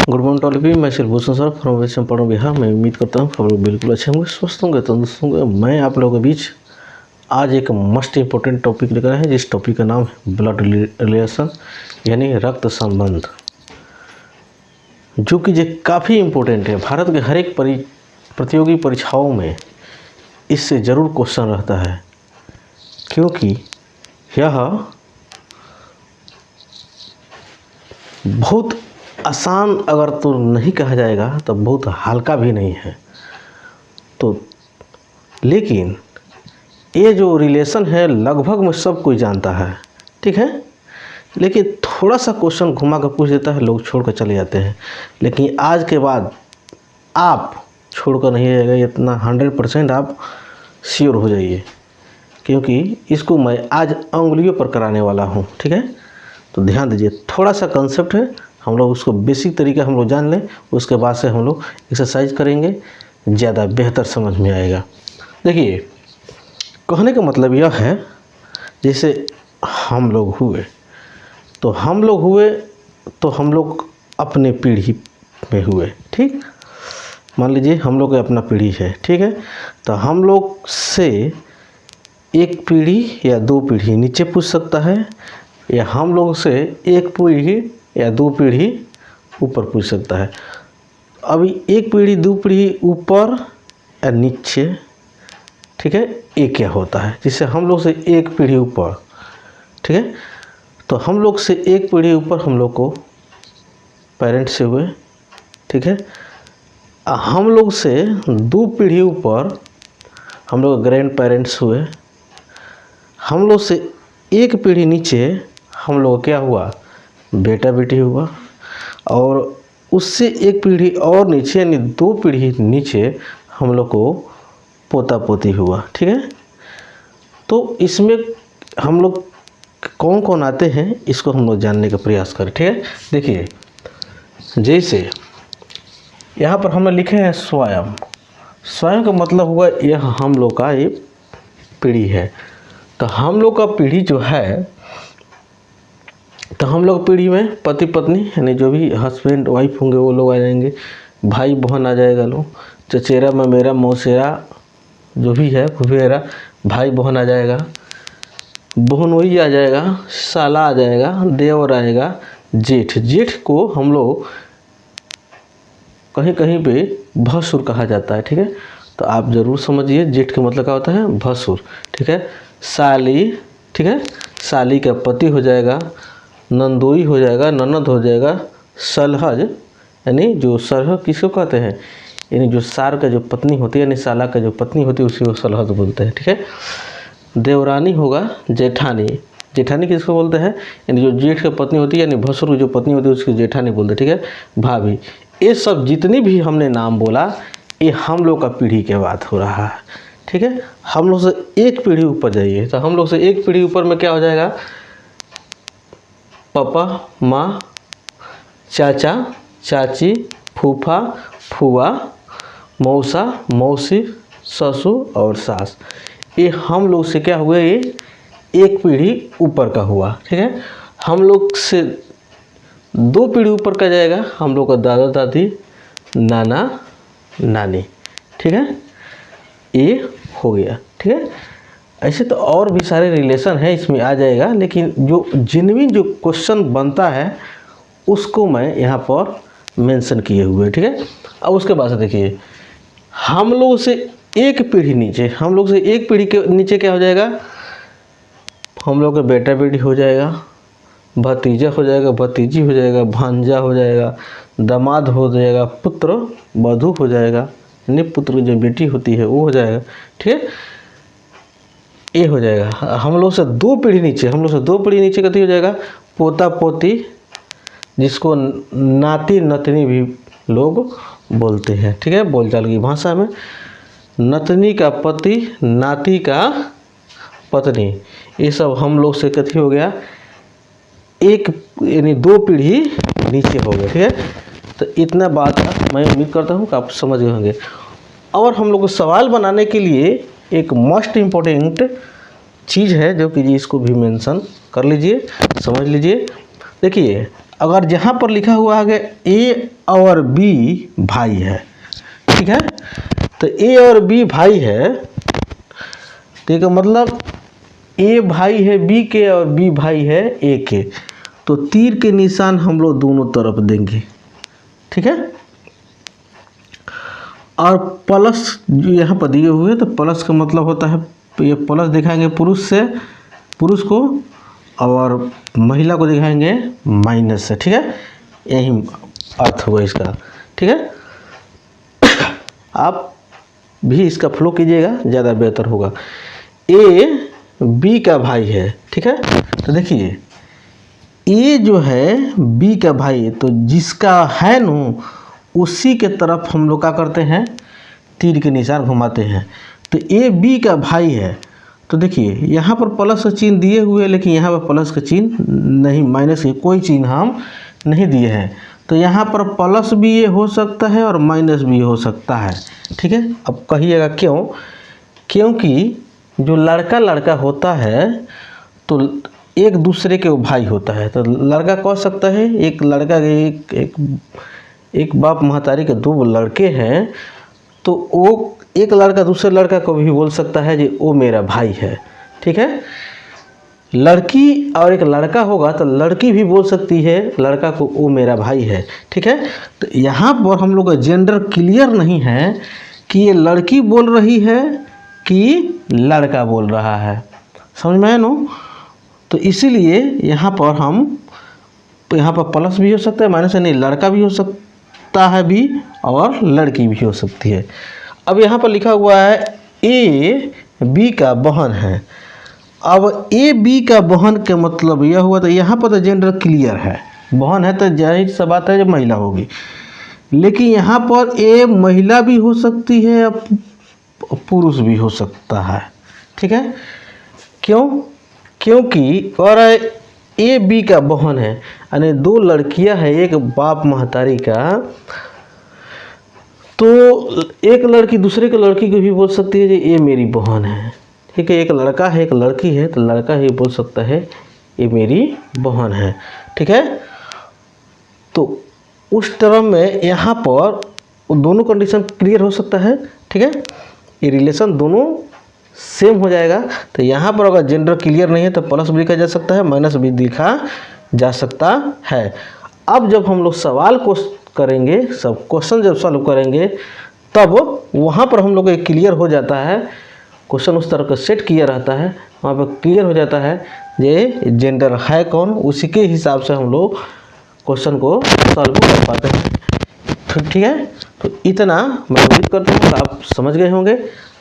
Good morning toll भी मैं Shivbhushan sir from पढ़ो बिहार। मैं उम्मीद करता हूँ आप लोग बिल्कुल अच्छे होंगे, स्वस्थ होंगे, तंदुरुस्त होंगे। मैं आप लोगों के बीच आज एक मस्ट इम्पोर्टेंट टॉपिक लेकर आए हैं, जिस टॉपिक का नाम है ब्लड रिलेशन यानी रक्त संबंध, जो कि काफ़ी इम्पोर्टेंट है। भारत के हर एक प्रतियोगी परीक्षाओं में इससे ज़रूर क्वेश्चन रहता है, क्योंकि यह बहुत आसान अगर तो नहीं कहा जाएगा तो बहुत हल्का भी नहीं है। तो लेकिन ये जो रिलेशन है लगभग में सब कोई जानता है, ठीक है। लेकिन थोड़ा सा क्वेश्चन घुमा कर पूछ देता है, लोग छोड़ कर चले जाते हैं। लेकिन आज के बाद आप छोड़ कर नहीं जाएगा, इतना 100% आप श्योर हो जाइए, क्योंकि इसको मैं आज उंगलियों पर कराने वाला हूँ, ठीक है। तो ध्यान दीजिए, थोड़ा सा कंसेप्ट है, हम लोग उसको बेसिक तरीका हम लोग जान लें, उसके बाद से हम लोग एक्सरसाइज करेंगे, ज़्यादा बेहतर समझ में आएगा। देखिए, कहने का मतलब यह है, जैसे हम लोग हुए तो हम लोग अपने पीढ़ी में हुए, ठीक। मान लीजिए हम लोग अपना पीढ़ी है, ठीक है। तो हम लोग से एक पीढ़ी या दो पीढ़ी नीचे पूछ सकता है, या हम लोग से एक पीढ़ी या दो पीढ़ी ऊपर पूछ सकता है। अभी एक पीढ़ी दो पीढ़ी ऊपर या नीचे, ठीक है, ये क्या होता है। जिससे हम लोग से एक पीढ़ी ऊपर, ठीक है, तो हम लोग से एक पीढ़ी ऊपर हम लोग को पेरेंट्स से हुए, ठीक है। हम लोग से दो पीढ़ी ऊपर हम लोग ग्रैंड पेरेंट्स हुए। हम लोग से एक पीढ़ी नीचे हम लोग क्या हुआ, बेटा बेटी हुआ। और उससे एक पीढ़ी और नीचे यानी दो पीढ़ी नीचे हम लोग को पोता पोती हुआ, ठीक है। तो इसमें हम लोग कौन कौन आते हैं, इसको हम लोग जानने का प्रयास करें, ठीक है। देखिए, जैसे यहाँ पर हमने लिखे हैं स्वयं। स्वयं का मतलब हुआ यह हम लोग का एक पीढ़ी है। तो हम लोग का पीढ़ी जो है, तो हम लोग पीढ़ी में पति पत्नी यानी जो भी हस्बैंड वाइफ होंगे वो लोग आ जाएंगे, भाई बहन आ जाएगा, लोग चचेरा ममेरा मौसेरा जो भी है फुफेरा, भाई बहन आ जाएगा, बहनोई आ जाएगा, साला आ जाएगा, देवर आएगा, जेठ। जेठ को हम लोग कहीं कहीं पे भसुर कहा जाता है, ठीक है। तो आप ज़रूर समझिए जेठ का मतलब क्या होता है, भसुर, ठीक है। साली, ठीक है, साली का पति हो जाएगा, नंदोई हो जाएगा, ननद हो जाएगा, सलहज यानी जो सरहज किसको कहते हैं, यानी जो सार का जो पत्नी होती है यानी साला का जो पत्नी होती है उसी को सलहज बोलते हैं, ठीक है। देवरानी होगा, जेठानी। जेठानी किसको बोलते हैं, यानी जो जेठ की पत्नी होती है यानी भसुर की जो पत्नी होती है उसकी जेठानी बोलते हैं, ठीक है। भाभी, ये सब जितनी भी हमने नाम बोला ये हम लोग का पीढ़ी के बात हो रहा है, ठीक है। हम लोग से एक पीढ़ी ऊपर जाइए, तो हम लोग से एक पीढ़ी ऊपर में क्या हो जाएगा, पापा माँ, चाचा चाची, फूफा फूआ, मौसा मौसी, ससुर और सास। ये हम लोग से क्या हुआ, ये एक पीढ़ी ऊपर का हुआ, ठीक है। हम लोग से दो पीढ़ी ऊपर का जाएगा हम लोग का दादा दादी, नाना नानी, ठीक है। ये हो गया, ठीक है। ऐसे तो और भी सारे रिलेशन है इसमें आ जाएगा, लेकिन जो जेन्युइन जो क्वेश्चन बनता है उसको मैं यहाँ पर मेंशन किए हुए, ठीक है। अब उसके बाद से देखिए, हम लोग से एक पीढ़ी नीचे, हम लोग से एक पीढ़ी के नीचे क्या हो जाएगा, हम लोग का बेटा बेटी हो जाएगा, भतीजा हो जाएगा, भतीजी हो जाएगा, भांजा हो जाएगा, दामाद हो जाएगा, पुत्र वधू हो जाएगा, यानी पुत्र जो बेटी होती है वो हो जाएगा, ठीक है। ये हो जाएगा। हम लोग से दो पीढ़ी नीचे, हम लोग से दो पीढ़ी नीचे कथी हो जाएगा, पोता पोती, जिसको नाती नतनी भी लोग बोलते हैं, ठीक है, बोलचाल की भाषा में। नतनी का पति, नाती का पत्नी, ये सब हम लोग से कथी हो गया, एक यानी दो पीढ़ी नीचे हो गया, ठीक है। तो इतना बात मैं उम्मीद करता हूँ कि आप समझ गए होंगे। और हम लोग को सवाल बनाने के लिए एक मोस्ट इम्पोर्टेंट चीज़ है, जो कि इसको भी मेंशन कर लीजिए, समझ लीजिए। देखिए, अगर जहाँ पर लिखा हुआ है ए और बी भाई है, ठीक है, तो ए और बी भाई है, तो इसका मतलब ए भाई है बी के और बी भाई है ए के, तो तीर के निशान हम लोग दोनों तरफ देंगे, ठीक है। और प्लस जो यहाँ पर दिए हुए, तो प्लस का मतलब होता है ये प्लस दिखाएंगे पुरुष से, पुरुष को, और महिला को दिखाएंगे माइनस से, ठीक है। यही अर्थ हुआ इसका, ठीक है। आप भी इसका फ्लो कीजिएगा, ज़्यादा बेहतर होगा। ए बी का भाई है, ठीक है, तो देखिए ए जो है बी का भाई है, तो जिसका है नो उसी के तरफ हम लोग क्या करते हैं, तीर के निशान घुमाते हैं। तो ए बी का भाई है, तो देखिए यहाँ पर प्लस का चिन्ह दिए हुए हैं, लेकिन यहाँ पर प्लस का चिन्ह नहीं, माइनस के कोई चिन्ह हम नहीं दिए हैं, तो यहाँ पर प्लस भी ये हो सकता है और माइनस भी हो सकता है, ठीक है। अब कहिएगा क्यों? क्योंकि जो लड़का लड़का होता है तो एक दूसरे के भाई होता है, तो लड़का कह सकता है, एक लड़का के एक बाप महतारी के दो लड़के हैं, तो वो एक लड़का दूसरे लड़का को भी बोल सकता है कि वो मेरा भाई है, ठीक है। लड़की और एक लड़का होगा तो लड़की भी बोल सकती है लड़का को वो मेरा भाई है, ठीक है। तो यहाँ पर हम लोग का जेंडर क्लियर नहीं है कि ये लड़की बोल रही है कि लड़का बोल रहा है, समझ में आया नो। तो इसीलिए यहाँ पर प्लस भी हो सकता है, माइनस नहीं, लड़का भी हो सकता है भी और लड़की भी हो सकती है। अब यहाँ पर लिखा हुआ है ए बी का बहन है। अब ए बी का बहन के मतलब यह हुआ, तो यहाँ पर तो जेंडर क्लियर है, बहन है तो जाहिर सा बात है जो महिला होगी, लेकिन यहाँ पर ए महिला भी हो सकती है, पुरुष भी हो सकता है, ठीक है। क्यों? क्योंकि और ए बी का बहन है, यानी दो लड़कियां हैं एक बाप महतारी का, तो एक लड़की दूसरे के लड़की को भी बोल सकती है कि ये मेरी बहन है, ठीक है। एक लड़का है एक लड़की है, तो लड़का ही बोल सकता है ये मेरी बहन है, ठीक है। तो उस टर्म में यहाँ पर दोनों कंडीशन क्लियर हो सकता है, ठीक है। ये रिलेशन दोनों सेम हो जाएगा। तो यहाँ पर अगर जेंडर क्लियर नहीं है तो प्लस भी लिखा जा सकता है, माइनस भी लिखा जा सकता है। अब जब हम लोग सवाल को करेंगे, सब क्वेश्चन जब सॉल्व करेंगे, तब वहाँ पर हम लोग क्लियर हो जाता है, क्वेश्चन उस तरह का सेट किया रहता है, वहाँ पर क्लियर हो जाता है ये जेंडर है कौन, उसी के हिसाब से हम लोग क्वेश्चन को सॉल्व कर पाते हैं, ठीक है। तो इतना मैं उम्मीद करता हूँ आप समझ गए होंगे।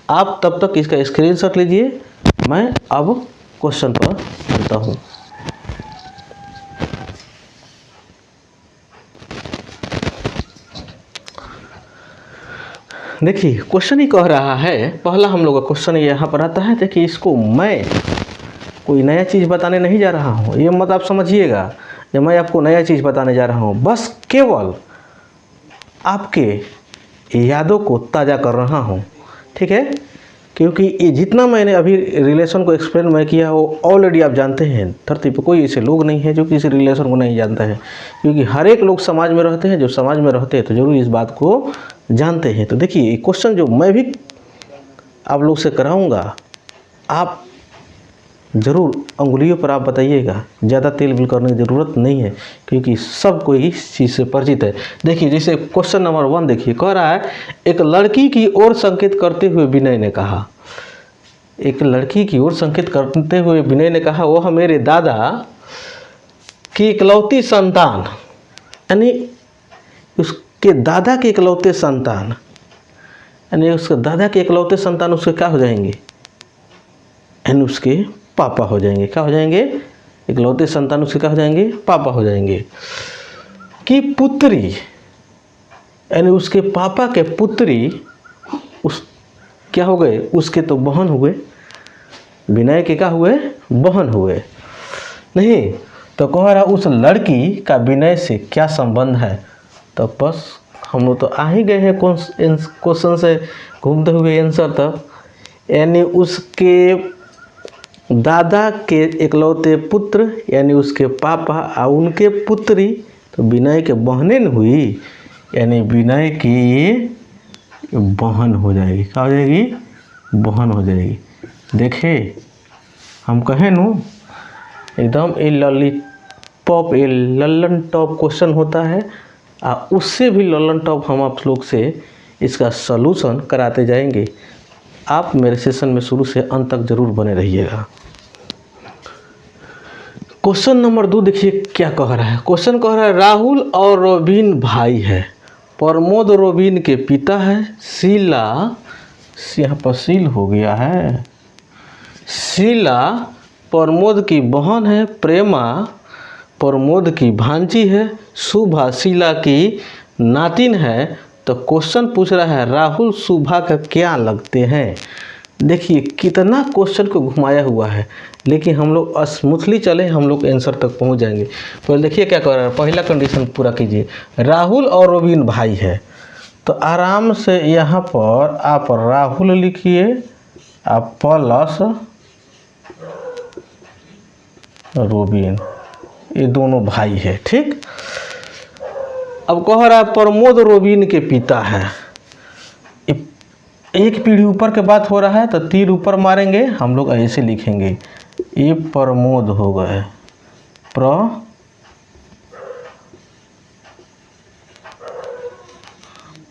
आप तब तक इसका स्क्रीनशॉट लीजिए, मैं अब क्वेश्चन पर चलता हूँ। देखिए क्वेश्चन ही कह रहा है, पहला हम लोग का क्वेश्चन यहाँ पर आता है। देखिए इसको मैं कोई नया चीज़ बताने नहीं जा रहा हूँ, ये मत आप समझिएगा कि मैं आपको नया चीज़ बताने जा रहा हूँ, बस केवल आपके यादों को ताज़ा कर रहा हूँ, ठीक है। क्योंकि ये जितना मैंने अभी रिलेशन को एक्सप्लेन मैं किया वो ऑलरेडी आप जानते हैं। धरती पर कोई ऐसे लोग नहीं है जो किसी रिलेशन को नहीं जानता है, क्योंकि हर एक लोग समाज में रहते हैं, जो समाज में रहते हैं तो ज़रूर इस बात को जानते हैं। तो देखिए ये क्वेश्चन जो मैं भी आप लोग से कराऊंगा, आप ज़रूर अंगुलियों पर आप बताइएगा, ज़्यादा तेल बिल करने की ज़रूरत नहीं है, क्योंकि सब कोई इस चीज़ से परिचित है। देखिए जैसे क्वेश्चन नंबर 1 देखिए, कह रहा है एक लड़की की ओर संकेत करते हुए विनय ने कहा, एक लड़की की ओर संकेत करते हुए विनय ने कहा, वह मेरे दादा की इकलौती संतान, यानी उसके दादा के इकलौते संतान, यानी उसके दादा के इकलौते संतान उसके क्या हो जाएंगे, यानी उसके पापा हो जाएंगे। क्या हो जाएंगे? इकलौते संतान उसके क्या हो जाएंगे? पापा हो जाएंगे। कि पुत्री, यानी उसके पापा के पुत्री उस क्या हो गए, उसके तो बहन हुए, विनय के क्या हुए? बहन हुए। नहीं तो कह रहा उस लड़की का विनय से क्या संबंध है। तो बस हम लोग तो आ ही गए हैं क्वेश्चन से घूमते हुए आंसर तक, यानी उसके दादा के इकलौते पुत्र यानी उसके पापा और उनके पुत्री तो विनय के बहने न हुई, यानी विनय की ये बहन हो जाएगी। क्या हो जाएगी? बहन हो जाएगी। देखे हम कहें नु एकदम ए लॉलीपॉप, ए लल्लन टॉप क्वेश्चन होता है, उससे भी लल्लन टॉप हम आप लोग से इसका सलूशन कराते जाएंगे। आप मेरे सेशन में शुरू से अंत तक जरूर बने रहिएगा। क्वेश्चन नंबर 2 देखिए क्या कह रहा है। क्वेश्चन कह रहा है राहुल और रोबिन भाई है, प्रमोद रोबिन के पिता है, शीला, यहाँ पर सील हो गया है, शीला प्रमोद की बहन है, प्रेमा प्रमोद की भांजी है, शुभा शीला की नातिन है। तो क्वेश्चन पूछ रहा है राहुल शुभा का क्या लगते हैं। देखिए कितना क्वेश्चन को घुमाया हुआ है, लेकिन हम लोग स्मूथली चले, हम लोग आंसर तक पहुंच जाएंगे। तो देखिए क्या कर रहा है, पहला कंडीशन पूरा कीजिए। राहुल और रोबिन भाई है, तो आराम से यहाँ पर आप राहुल लिखिए, आप प्लस रोबिन, ये दोनों भाई है। ठीक, अब कह रहा है प्रमोद रोबिन के पिता है। एक पीढ़ी ऊपर के बात हो रहा है तो तीर ऊपर मारेंगे, हम लोग ऐसे लिखेंगे, ये प्रमोद हो गए,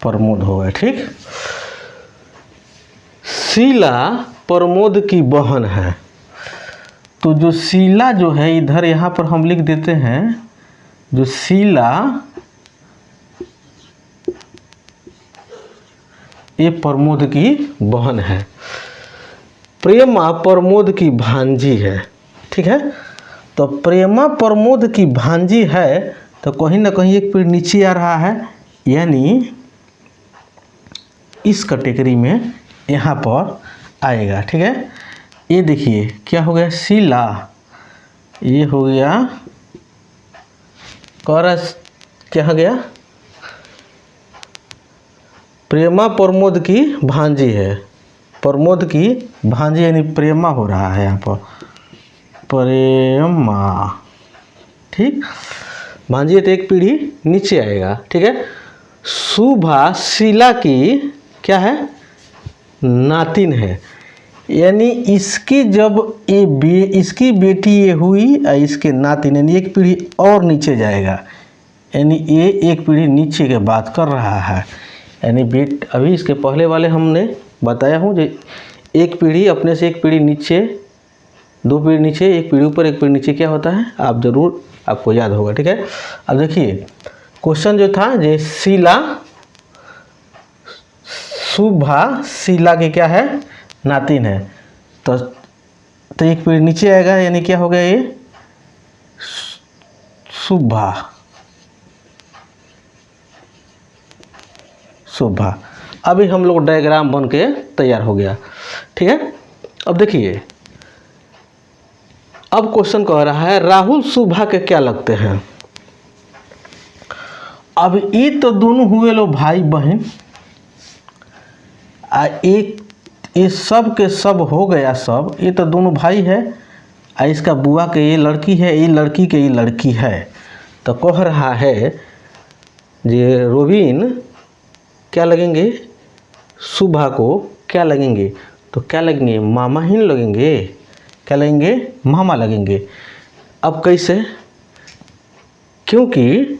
प्रमोद हो गए। ठीक, शीला प्रमोद की बहन है, तो जो शीला जो है इधर यहाँ पर हम लिख देते हैं, जो शीला ये प्रमोद की बहन है, प्रेमा प्रमोद की भांजी है। ठीक है, तो प्रेमा प्रमोद की भांजी है, तो कहीं ना कहीं एक पीढ़ी नीचे आ रहा है, यानी इस कैटेगरी में यहाँ पर आएगा। ठीक है, ये देखिए क्या हो गया, शीला, ये हो गया करस, क्या हो गया, प्रेमा प्रमोद की भांजी है, प्रमोद की भांजी यानी प्रेमा हो रहा है यहाँ पर, प्रेमा। ठीक, भांजी है तो एक पीढ़ी नीचे आएगा। ठीक है, शुभा शीला की क्या है, नातिन है, यानी इसकी जब इसकी बेटी ये हुई और इसके नातिन, यानी एक पीढ़ी और नीचे जाएगा, यानी ये एक पीढ़ी नीचे के बात कर रहा है। यानी अभी इसके पहले वाले हमने बताया हूँ, जो एक पीढ़ी अपने से एक पीढ़ी नीचे, दो पीढ़ी नीचे, एक पीढ़ी ऊपर एक पीढ़ी नीचे क्या होता है, आप जरूर आपको याद होगा। ठीक है, अब देखिए क्वेश्चन जो था, जे शीला, शुभा शीला की क्या है, नातिन है, तो एक पीढ़ी नीचे आएगा, यानी क्या हो गया, ये शुभा, शुभा। अभी हम लोग डायग्राम बन के तैयार हो गया। ठीक है, अब देखिए, अब क्वेश्चन कह रहा है राहुल शुभा के क्या लगते हैं। अब ये तो दोनों हुए लो भाई बहन, एक ये सब के सब हो गया, सब ये तो दोनों भाई है, इसका बुआ के ये लड़की है, ये लड़की के ये लड़की है। तो कह रहा है जे रोबिन क्या लगेंगे, शुभा को क्या लगेंगे, तो क्या लगेंगे, मामा ही लगेंगे, क्या लगेंगे, मामा लगेंगे। अब कैसे, क्योंकि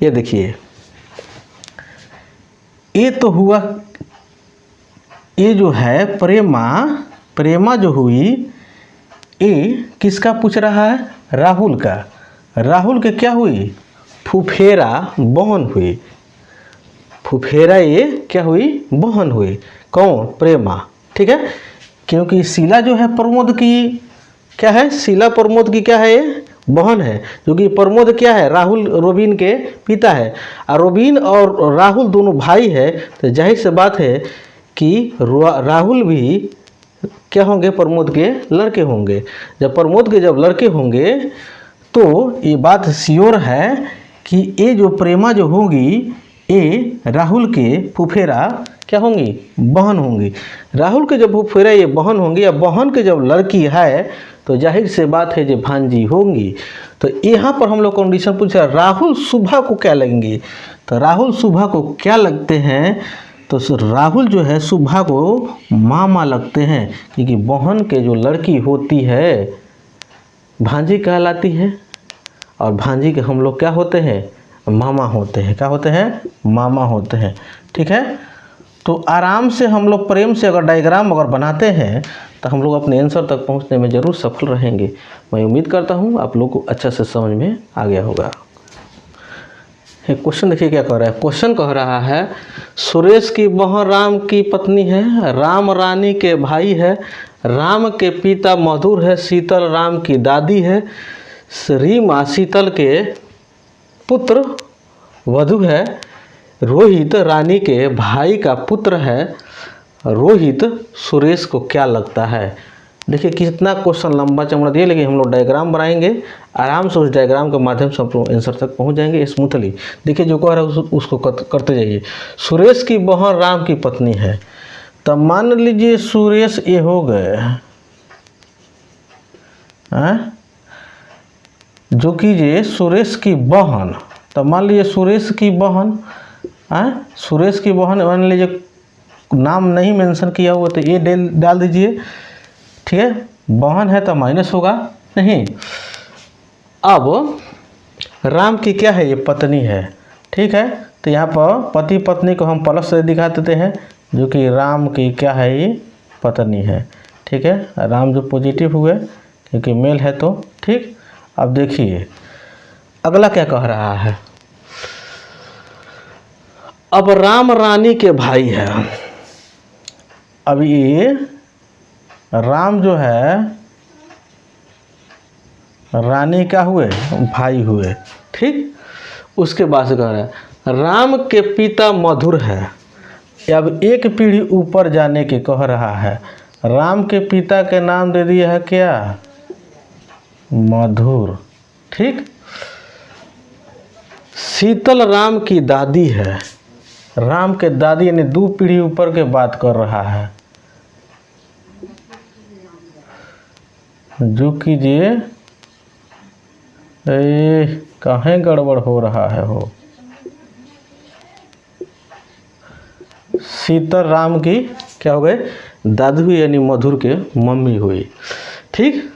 ये देखिए, ये तो हुआ, ये जो है प्रेमा जो हुई, ये किसका पूछ रहा है, राहुल का। राहुल के क्या हुई, फुफेरा बहन हुई, फुफेरा ये क्या हुई, बहन हुई, कौन, प्रेमा। ठीक है, क्योंकि शीला जो है प्रमोद की क्या है, शीला प्रमोद की क्या है, ये बहन है, जो कि प्रमोद क्या है, राहुल रोबिन के पिता है, और रोबिन और राहुल दोनों भाई है, तो जाहिर सी बात है कि राहुल भी क्या होंगे, प्रमोद के लड़के होंगे। जब प्रमोद के जब लड़के होंगे तो ये बात श्योर है कि ये जो प्रेमा जो होगी, ये राहुल के फुफेरा क्या होंगी, बहन होंगी। राहुल के जब फुफेरा ये बहन होंगी, या बहन के जब लड़की है, तो जाहिर से बात है जो भांजी होंगी। तो यहाँ पर हम लोग कंडीशन पूछा राहुल सुबह को क्या लगेंगे, तो राहुल सुबह को क्या लगते हैं, तो राहुल जो है सुबह को मामा लगते हैं, क्योंकि बहन के जो लड़की होती है भांजी कहलाती है, और भांजी के हम लोग क्या होते हैं, मामा होते हैं। क्या होते हैं, मामा होते हैं। ठीक है, तो आराम से हम लोग प्रेम से अगर डायग्राम अगर बनाते हैं तो हम लोग अपने आंसर तक पहुंचने में ज़रूर सफल रहेंगे। मैं उम्मीद करता हूं आप लोग को अच्छा से समझ में आ गया होगा। एक क्वेश्चन देखिए क्या कह रहा है। क्वेश्चन कह रहा है सुरेश की बहन राम की पत्नी है, राम रानी के भाई है, राम के पिता मधुर है, शीतल राम की दादी है, रीमा शीतल के पुत्र वधु है, रोहित रानी के भाई का पुत्र है, रोहित सुरेश को क्या लगता है। देखिए कितना क्वेश्चन लंबा चौड़ा दिया, लेकिन हम लोग डायग्राम बनाएंगे, आराम से उस डायग्राम के माध्यम से हम लोग आंसर तक पहुंच जाएंगे स्मूथली। देखिए जो कह रहा है उसको करते जाइए। सुरेश की बहन राम की पत्नी है, तब मान लीजिए सुरेश ये हो गए जो कीजिए सुरेश की बहन, तब मान लीजिए सुरेश की बहन सुरेश की बहन मान लीजिए नाम नहीं मेंशन किया हुआ तो ये डाल दीजिए। ठीक है, बहन है तो माइनस होगा नहीं। अब राम की क्या है, ये पत्नी है। ठीक है, तो यहाँ पर पति पत्नी को हम प्लस से दिखा देते हैं, जो कि राम की क्या है, ये पत्नी है। ठीक है, राम जो पॉजिटिव हुए क्योंकि मेल है तो ठीक। अब देखिए अगला क्या कह रहा है। अब राम रानी के भाई है। अब ये राम जो है रानी का हुए भाई हुए। ठीक, उसके बाद से कह रहा है राम के पिता मधुर है। अब एक पीढ़ी ऊपर जाने के कह रहा है, राम के पिता के नाम दे दिया है क्या, मधुर। ठीक, शीतल राम की दादी है, राम के दादी यानी 2 पीढ़ी ऊपर के बात कर रहा है। जो कीजिए कहाँ गड़बड़ हो रहा है हो। शीतल राम की क्या हो गए, दादी हुई यानी मधुर के मम्मी हुई। ठीक,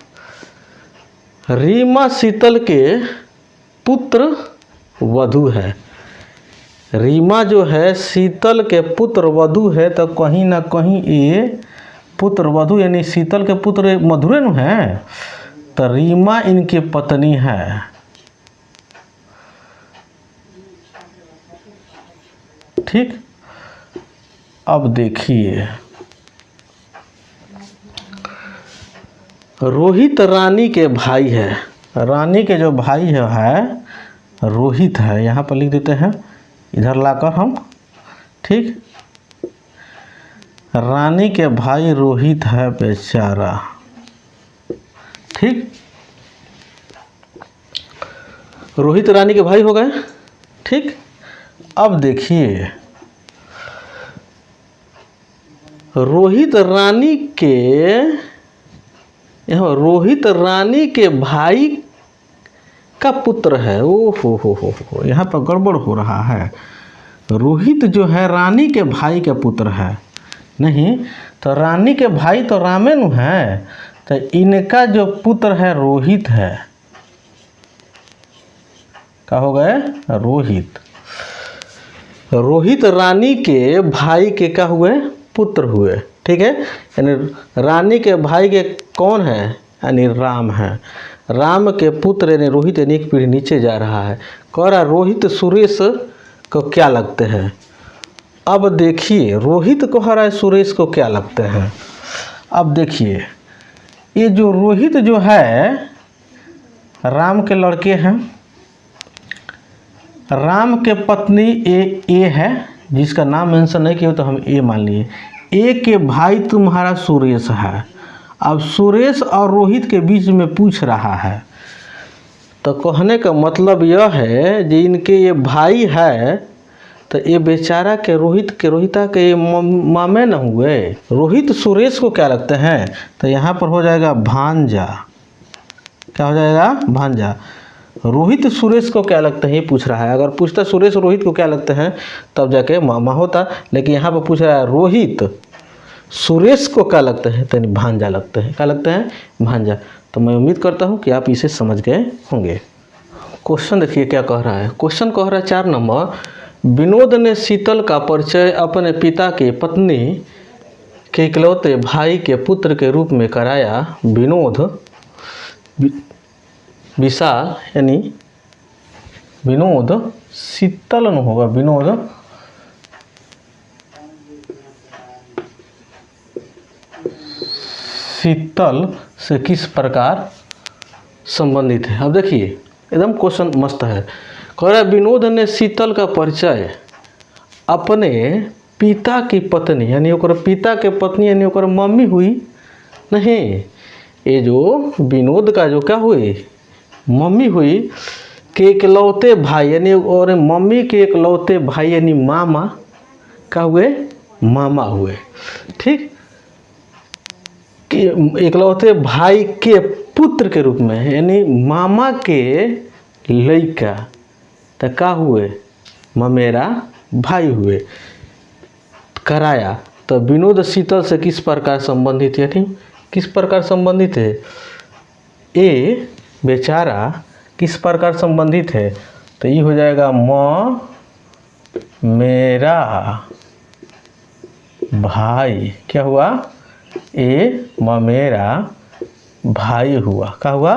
रीमा शीतल के पुत्र वधु है। रीमा जो है शीतल के पुत्र वधु है, तो कहीं ना कहीं ये पुत्र वधु यानी शीतल के पुत्र मधुरे न है, तो रीमा इनकी पत्नी है। ठीक, अब देखिए रोहित रानी के भाई है। रानी के जो भाई है रोहित है, यहाँ पर लिख देते हैं इधर लाकर हम। ठीक, रानी के भाई रोहित है बेचारा। ठीक, रोहित रानी के भाई हो गए। ठीक, अब देखिए रोहित रानी के भाई का पुत्र है। ओ हो यहाँ पर गड़बड़ हो रहा है। रोहित जो है रानी के भाई के पुत्र है, नहीं तो रानी के भाई तो रामेनु है, तो इनका जो पुत्र है रोहित है। क्या हो गए, रोहित। रोहित रानी के भाई के क्या हुए, पुत्र हुए। ठीक है, यानी रानी के भाई के कौन है, यानी राम है। राम के पुत्र यानी रोहित यानी एक पीढ़ी नीचे जा रहा है। कह रहा रोहित सुरेश को क्या लगते हैं। अब देखिए रोहित कह रहा है सुरेश को क्या लगते हैं। अब देखिए ये जो रोहित जो है राम के लड़के हैं, राम के पत्नी ए है, जिसका नाम मेंशन नहीं किया तो हम ए मान लिए। ए के भाई तुम्हारा सुरेश है। अब सुरेश और रोहित के बीच में पूछ रहा है, तो कहने का मतलब यह है कि इनके ये भाई है, तो ये बेचारा के रोहिता के ये मामे न हुए। रोहित सुरेश को क्या लगते हैं, तो यहाँ पर हो जाएगा भांजा। क्या हो जाएगा, भांजा। रोहित सुरेश को क्या लगते हैं ये पूछ रहा है। अगर पूछता सुरेश रोहित को क्या लगते हैं तब जाके मामा होता, लेकिन यहाँ पर पूछ रहा है रोहित सुरेश को क्या लगते हैं, तो भांजा लगते हैं। क्या लगते हैं, भांजा। तो मैं उम्मीद करता हूँ कि आप इसे समझ गए होंगे। क्वेश्चन देखिए क्या कह रहा है। क्वेश्चन कह रहा है 4 नंबर, विनोद ने शीतल का परिचय अपने पिता की पत्नी के इकलौते भाई के पुत्र के रूप में कराया। विनोद विशाल यानी विनोद शीतल न होगा, विनोद शीतल से किस प्रकार संबंधित है। अब देखिए एकदम क्वेश्चन मस्त है। कह रहा है विनोद ने शीतल का परिचय अपने पिता की पत्नी यानी ओकर पिता के पत्नी यानी ओकर मम्मी हुई नहीं, ये जो विनोद का जो क्या हुई, मम्मी हुई के इकलौते भाई यानी और मम्मी के इकलौते भाई यानी मामा क्या हुए, मामा हुए। ठीक, कि इकलौते भाई के पुत्र के रूप में यानी मामा के लड़का तो क्या हुए, ममेरा भाई हुए। कराया तो विनोद शीतल से किस प्रकार संबंधित है। ठीक, किस प्रकार संबंधित है, ए बेचारा किस प्रकार संबंधित है, तो ये हो जाएगा मेरा भाई। क्या हुआ, ए ममेरा भाई हुआ। क्या हुआ,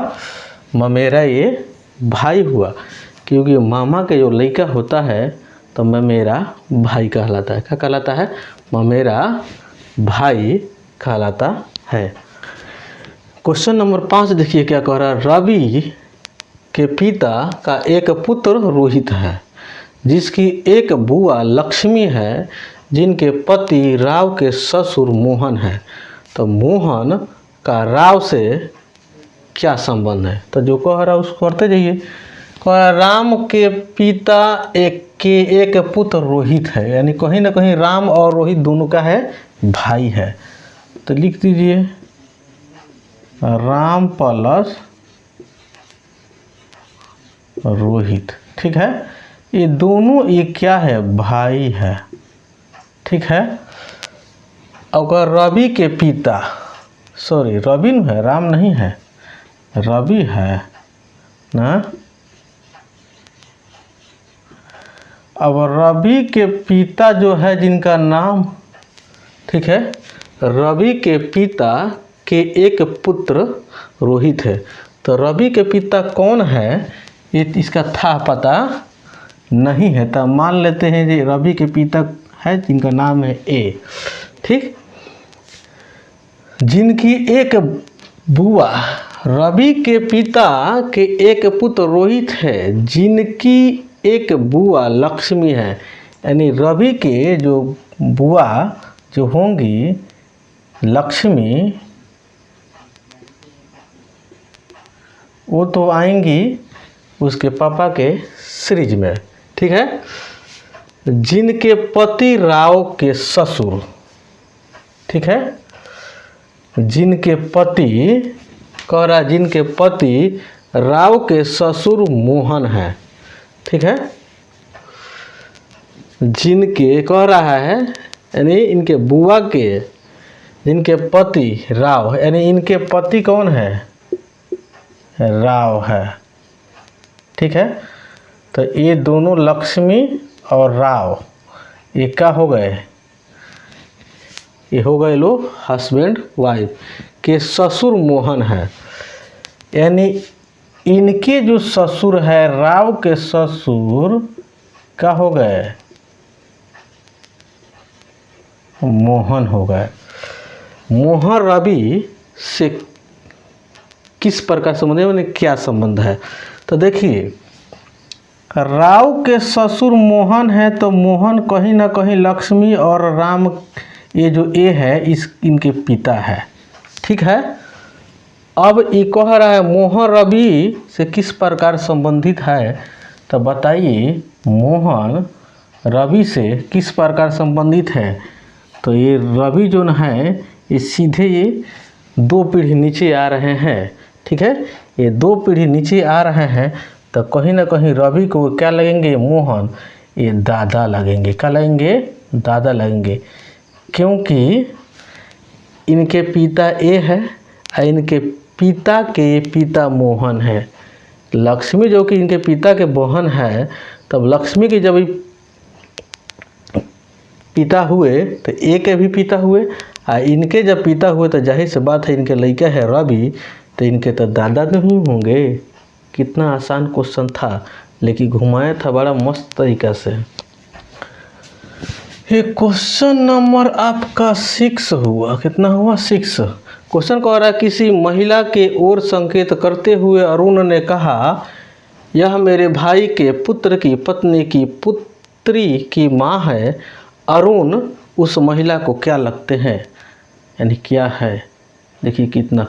ममेरा ये भाई हुआ, क्योंकि मामा के जो लड़का होता है तो ममेरा भाई कहलाता है। क्या कहलाता है, ममेरा भाई कहलाता है। क्वेश्चन नंबर 5 देखिए क्या कह रहा है। रवि के पिता का एक पुत्र रोहित है जिसकी एक बुआ लक्ष्मी है जिनके पति राव के ससुर मोहन है। तो मोहन का राव से क्या संबंध है। तो जो कह रहा है उसको करते जाइए। कह रहा राम के पिता एक पुत्र रोहित है, यानी कहीं ना कहीं राम और रोहित दोनों का है भाई है। तो लिख दीजिए राम प्लस रोहित। ठीक है, ये दोनों ये क्या है, भाई है। ठीक है, अगर रवि के पिता, सॉरी रवि है, राम नहीं है, रवि है ना। अब रवि के पिता जो है जिनका नाम, ठीक है, रवि के पिता के एक पुत्र रोहित है। तो रवि के पिता कौन है ये इसका था पता नहीं है, तो मान लेते हैं कि रवि के पिता है जिनका नाम है ए। ठीक, जिनकी एक बुआ, रवि के पिता के एक पुत्र रोहित है जिनकी एक बुआ लक्ष्मी है, यानी रवि के जो बुआ जो होंगी लक्ष्मी, वो तो आएंगी उसके पापा के सीरीज में। ठीक है, जिनके पति राव के ससुर, ठीक है, जिनके पति कह रहा, जिनके पति राव के ससुर मोहन है। ठीक है, जिनके कह रहा है यानी इनके बुआ के, जिनके पति राव, यानी इनके पति कौन है, राव है। ठीक है, तो ये दोनों लक्ष्मी और राव ये क्या हो गए, ये हो गए लो हस्बैंड वाइफ के ससुर मोहन है। यानी इनके जो ससुर है राव के ससुर क्या हो गए, मोहन हो गए। मोहन रवि से किस प्रकार संबंध है, मैंने क्या संबंध है। तो देखिए राव के ससुर मोहन है, तो मोहन कहीं ना कहीं लक्ष्मी और राम, ये जो ए है इस इनके पिता है। ठीक है, अब ये कह रहा है मोहन रवि से किस प्रकार संबंधित है। तो बताइए मोहन रवि से किस प्रकार संबंधित है। तो ये रवि जो है ये सीधे ये 2 पीढ़ी नीचे आ रहे हैं। ठीक है, ये 2 पीढ़ी नीचे आ रहे हैं तो कहीं ना कहीं रवि को क्या लगेंगे, मोहन, ये दादा लगेंगे। क्या लगेंगे, दादा लगेंगे, क्योंकि इनके पिता ए है और इनके पिता के पिता मोहन है। लक्ष्मी जो कि इनके पिता के बहन है, तब लक्ष्मी के जब पिता हुए तो ए के भी पिता हुए, और इनके जब पिता हुए तो जाहिर सी बात है इनके लड़का है रवि, तो इनके तो दादा नहीं होंगे। कितना आसान क्वेश्चन था, लेकिन घुमाया था बड़ा मस्त तरीका से। ये क्वेश्चन नंबर आपका 6 हुआ। कितना हुआ, 6। क्वेश्चन कह रहा है, किसी महिला के ओर संकेत करते हुए अरुण ने कहा, यह मेरे भाई के पुत्र की पत्नी की पुत्री की माँ है। अरुण उस महिला को क्या लगते हैं, यानी क्या है। देखिए कितना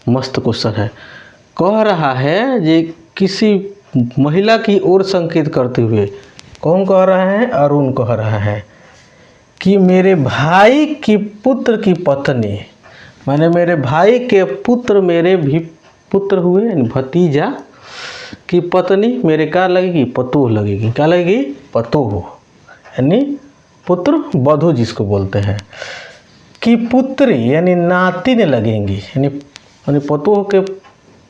मस्त क्वेश्चन है। कह रहा है ये किसी महिला की ओर संकेत करते हुए, कौन कह रहा है, अरुण कह रहा है कि मेरे भाई की पुत्र की पत्नी, माने मेरे भाई के पुत्र मेरे भी पुत्र हुए, यानी भतीजा की पत्नी मेरे क्या लगेगी, पतोह लगेगी। क्या लगेगी, पतोह, यानी पुत्र वधू जिसको बोलते हैं, की पुत्री यानी नातिन लगेंगी, यानी पतोह के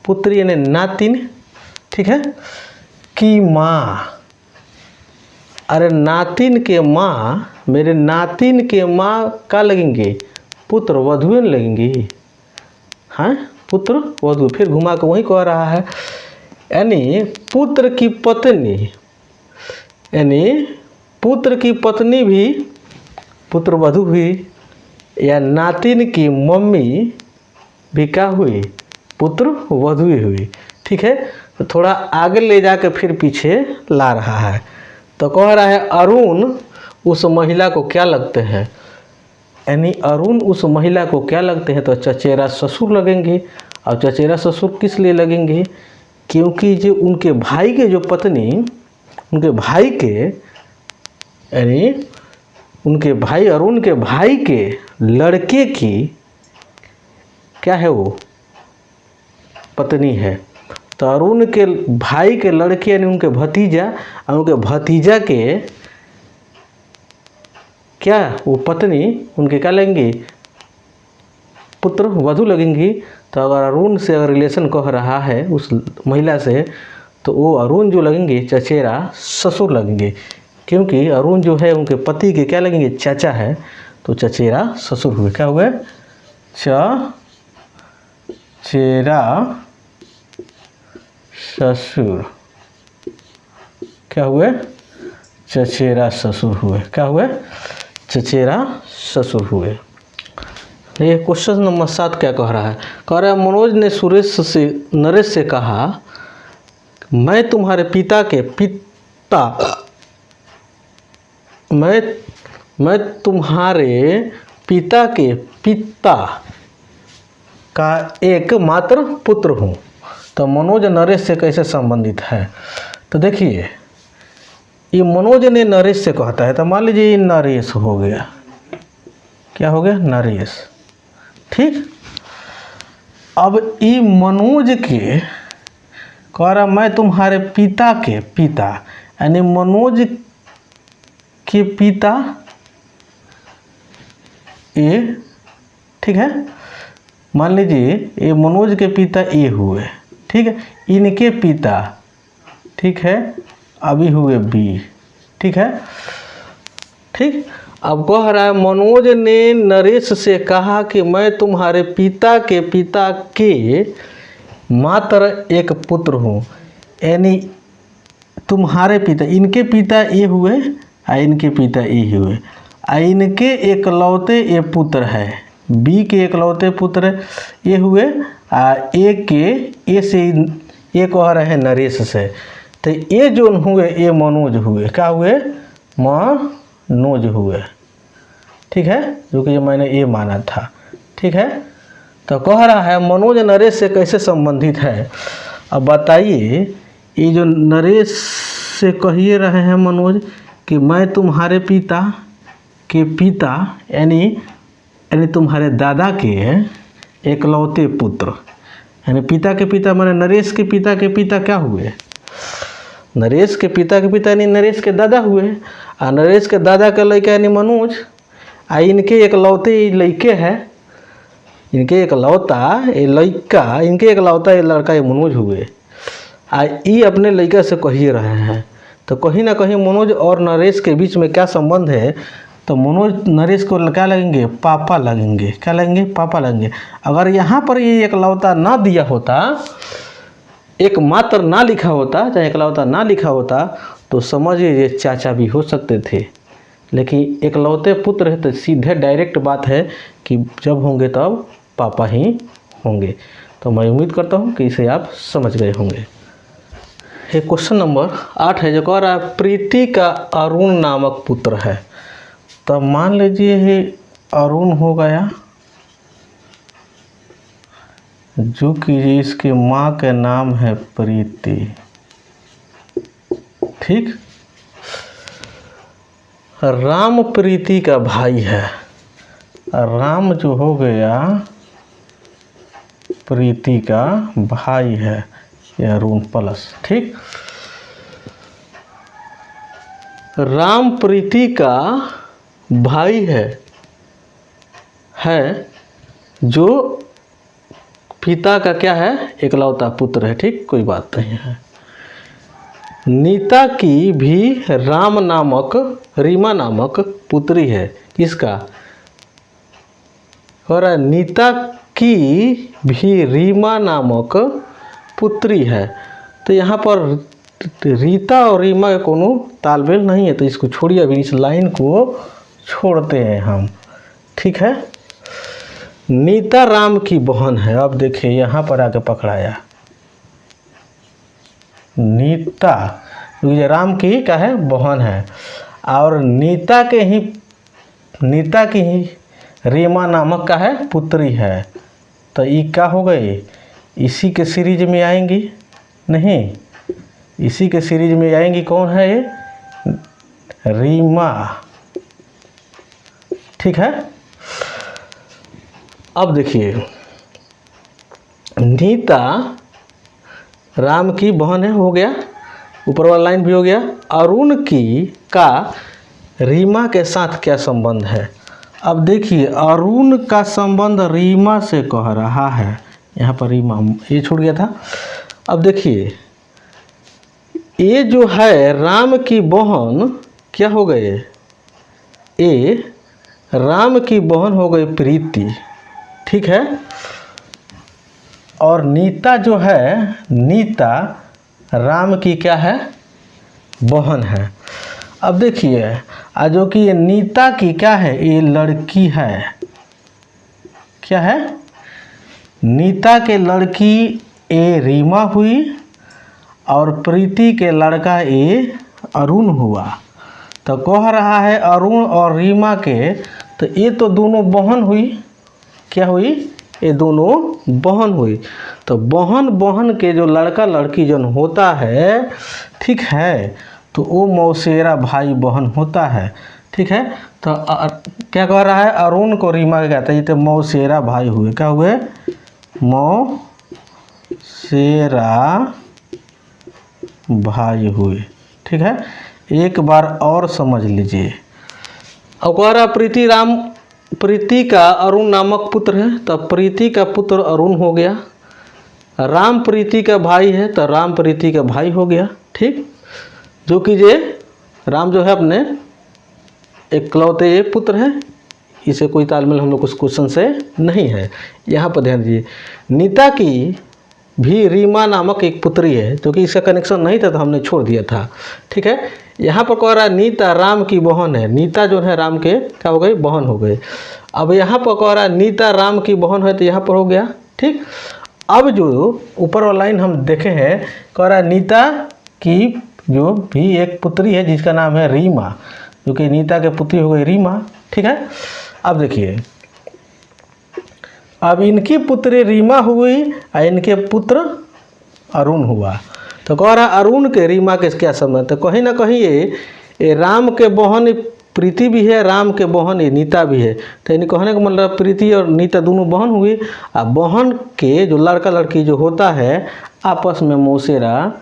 पुत्री यानी नातिन। ठीक है, की माँ, अरे नातिन के माँ, मेरे नातिन के माँ का लगेंगे, पुत्र वधुएं लगेंगी। हाँ, पुत्र वधु, फिर घुमा के वही कह रहा है, यानी पुत्र की पत्नी, यानी पुत्र की पत्नी भी पुत्र वधु हुई, या नातिन की मम्मी भी क्या हुई, पुत्र वधु हुई। ठीक है, तो थोड़ा आगे ले जाकर फिर पीछे ला रहा है। तो कह रहा है अरुण उस महिला को क्या लगते हैं, यानी अरुण उस महिला को क्या लगते हैं, तो चचेरा ससुर लगेंगे। और चचेरा ससुर किस लिए लगेंगे, क्योंकि जो उनके भाई के जो पत्नी, उनके भाई के, यानी उनके भाई अरुण के भाई के लड़के की क्या है, वो पत्नी है। तो अरुण के भाई के लड़के यानी उनके भतीजा, और उनके भतीजा के क्या, वो पत्नी उनके क्या लगेंगी, पुत्र वधु लगेंगी। तो अगर अरुण से अगर रिलेशन कह रहा है उस महिला से, तो वो अरुण जो लगेंगे चचेरा ससुर लगेंगे, क्योंकि अरुण जो है उनके पति के क्या लगेंगे, चाचा है, तो चचेरा ससुर हुए। क्या हुए, चचेरा ससुर। क्या हुए, चचेरा ससुर हुए। क्या हुए, चचेरा ससुर हुए। ये क्वेश्चन नंबर 7 क्या कह रहा है, कह रहा है मनोज ने नरेश से कहा, मैं तुम्हारे पिता के पिता, मैं तुम्हारे पिता के पिता का एकमात्र पुत्र हूँ। तो मनोज नरेश से कैसे संबंधित है, तो देखिए ये मनोज ने नरेश से कहता है, तो मान लीजिए ये नरेश हो गया। क्या हो गया, नरेश। ठीक, अब ये मनोज के कह रहा मैं तुम्हारे पिता के पिता, यानी मनोज के पिता ए। ठीक है, मान लीजिए ये मनोज के पिता ए हुए। ठीक है, इनके पिता, ठीक है, अभी हुए बी। ठीक है, ठीक। अब कह रहा है मनोज ने नरेश से कहा कि मैं तुम्हारे पिता के मात्र एक पुत्र हूँ, यानी तुम्हारे पिता, इनके पिता ये हुए और इनके पिता ये हुए, और इनके एकलौते ये पुत्र है, बी के एकलौते पुत्र ये हुए, और ए के ए से ये कह रहे हैं नरेश से, तो ये जो हुए ये मनोज हुए। क्या हुए, मनोज हुए। ठीक है, जो कि मैंने ये माना था। ठीक है, तो कह रहा है मनोज नरेश से कैसे संबंधित है। अब बताइए, ये जो नरेश से कहिए रहे हैं मनोज कि मैं तुम्हारे पिता के पिता, यानी तुम्हारे दादा के एकलौते पुत्र, यानी पिता के पिता माने नरेश के पिता क्या हुए? नरेश के पिता यानी नरेश के दादा हुए। आ नरेश के दादा का लड़का यानी मनोज। आ इनके एकलौते लड़के हैं, इनके एकलौता ये लड़का ये मनोज हुए। आ ये अपने लड़का से कही रहे हैं, तो कहीं ना कहीं मनोज और नरेश के बीच में क्या संबंध है? तो मनोज नरेश को क्या लगेंगे? पापा लगेंगे। क्या लगेंगे? पापा लगेंगे। अगर यहाँ पर ये एकलौता ना दिया होता, एकमात्र ना लिखा होता, चाहे एकलौता ना लिखा होता, तो समझिए ये चाचा भी हो सकते थे। लेकिन एकलौते पुत्र है तो सीधे डायरेक्ट बात है कि जब होंगे तब पापा ही होंगे। तो मैं उम्मीद करता हूँ कि इसे आप समझ गए होंगे। ये क्वेश्चन नंबर 8 है, जो कह रहा है प्रीति का अरुण नामक पुत्र है। तो मान लीजिए ये अरुण हो गया, जो कि इसके माँ का नाम है प्रीति। ठीक, राम प्रीति का भाई है। राम जो हो गया प्रीति का भाई है, यह अरुण प्लस। ठीक, राम प्रीति का भाई है जो पिता का क्या है? एकलौता पुत्र है। ठीक, कोई बात नहीं है। नीता की भी रीमा नामक पुत्री है। किसका? और नीता की भी रीमा नामक पुत्री है। तो यहाँ पर रीता और रीमा का कोनो तालमेल नहीं है, तो इसको छोड़िए, अभी इस लाइन को छोड़ते हैं हम। ठीक है, नीता राम की बहन है। अब देखिए यहाँ पर आके पकड़ाया, नीता ये राम की क्या है? बहन है। और नीता की ही रीमा नामक का है पुत्री है। तो ये क्या हो गई? इसी के सीरीज में आएंगी? नहीं, इसी के सीरीज में आएंगी। कौन है ये? रीमा। ठीक है, अब देखिए, नीता राम की बहन है, हो गया, ऊपर वाला लाइन भी हो गया। अरुण का रीमा के साथ क्या संबंध है? अब देखिए, अरुण का संबंध रीमा से कह रहा है। यहाँ पर रीमा ये छूट गया था। अब देखिए, ये जो है राम की बहन क्या हो गए? ये राम की बहन हो गई प्रीति। ठीक है, और नीता जो है, नीता राम की क्या है? बहन है। अब देखिए, जो कि ये नीता की क्या है? ये लड़की है। क्या है? नीता के लड़की ए रीमा हुई और प्रीति के लड़का ए अरुण हुआ। तो कह रहा है अरुण और रीमा के, तो ये तो दोनों बहन हुई। क्या हुई? ये दोनों बहन हुई। तो बहन के जो लड़का लड़की जन होता है, ठीक है, तो वो मौसेरा भाई बहन होता है। ठीक है, तो क्या कह रहा है? अरुण को रीमा के कहते हैं, ये तो मौसेरा भाई हुए। क्या हुए? मौसेरा भाई हुए। ठीक है, एक बार और समझ लीजिए। अब कह रहा प्रीति का अरुण नामक पुत्र है, तो प्रीति का पुत्र अरुण हो गया। राम प्रीति का भाई है, तो राम प्रीति का भाई हो गया। ठीक, जो कि ये राम जो है अपने एकलौते ये पुत्र है, इसे कोई तालमेल हम लोग उस क्वेश्चन से नहीं है। यहाँ पर ध्यान दीजिए, नीता की भी रीमा नामक एक पुत्री है, जो कि इसका कनेक्शन नहीं था तो हमने छोड़ दिया था। ठीक है, यहाँ पर कह रहा है नीता राम की बहन है। नीता जो है राम के क्या हो गई? बहन हो गई। अब यहाँ पर कह रहा है नीता राम की बहन है, तो यहाँ पर हो गया। ठीक, अब जो ऊपर वाला लाइन हम देखे हैं, कह रहा है नीता की जो भी एक पुत्री है जिसका नाम है रीमा, जो कि नीता के पुत्री हो गई रीमा। ठीक है, अब देखिए, अब इनकी पुत्री रीमा हुई और इनके पुत्र अरुण हुआ। तो कह रहा अरुण के रीमा के क्या संबंध? तो कहीं ना कहीं ये राम के बहन प्रीति भी है, राम के बहन ये नीता भी है। तो यानी कहने का मतलब प्रीति और नीता दोनों बहन हुई। और बहन के जो लड़का लड़की जो होता है आपस में मौसेरा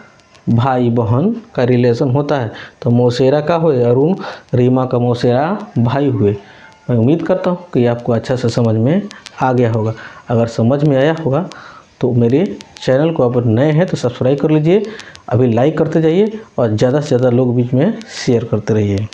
भाई बहन का रिलेशन होता है। तो मौसेरा का हुए अरुण रीमा का मौसेरा भाई हुए। मैं उम्मीद करता हूँ कि आपको अच्छा से समझ में आ गया होगा। अगर समझ में आया होगा तो मेरे चैनल को अगर नए हैं तो सब्सक्राइब कर लीजिए, अभी लाइक करते जाइए और ज़्यादा से ज़्यादा लोग बीच में शेयर करते रहिए।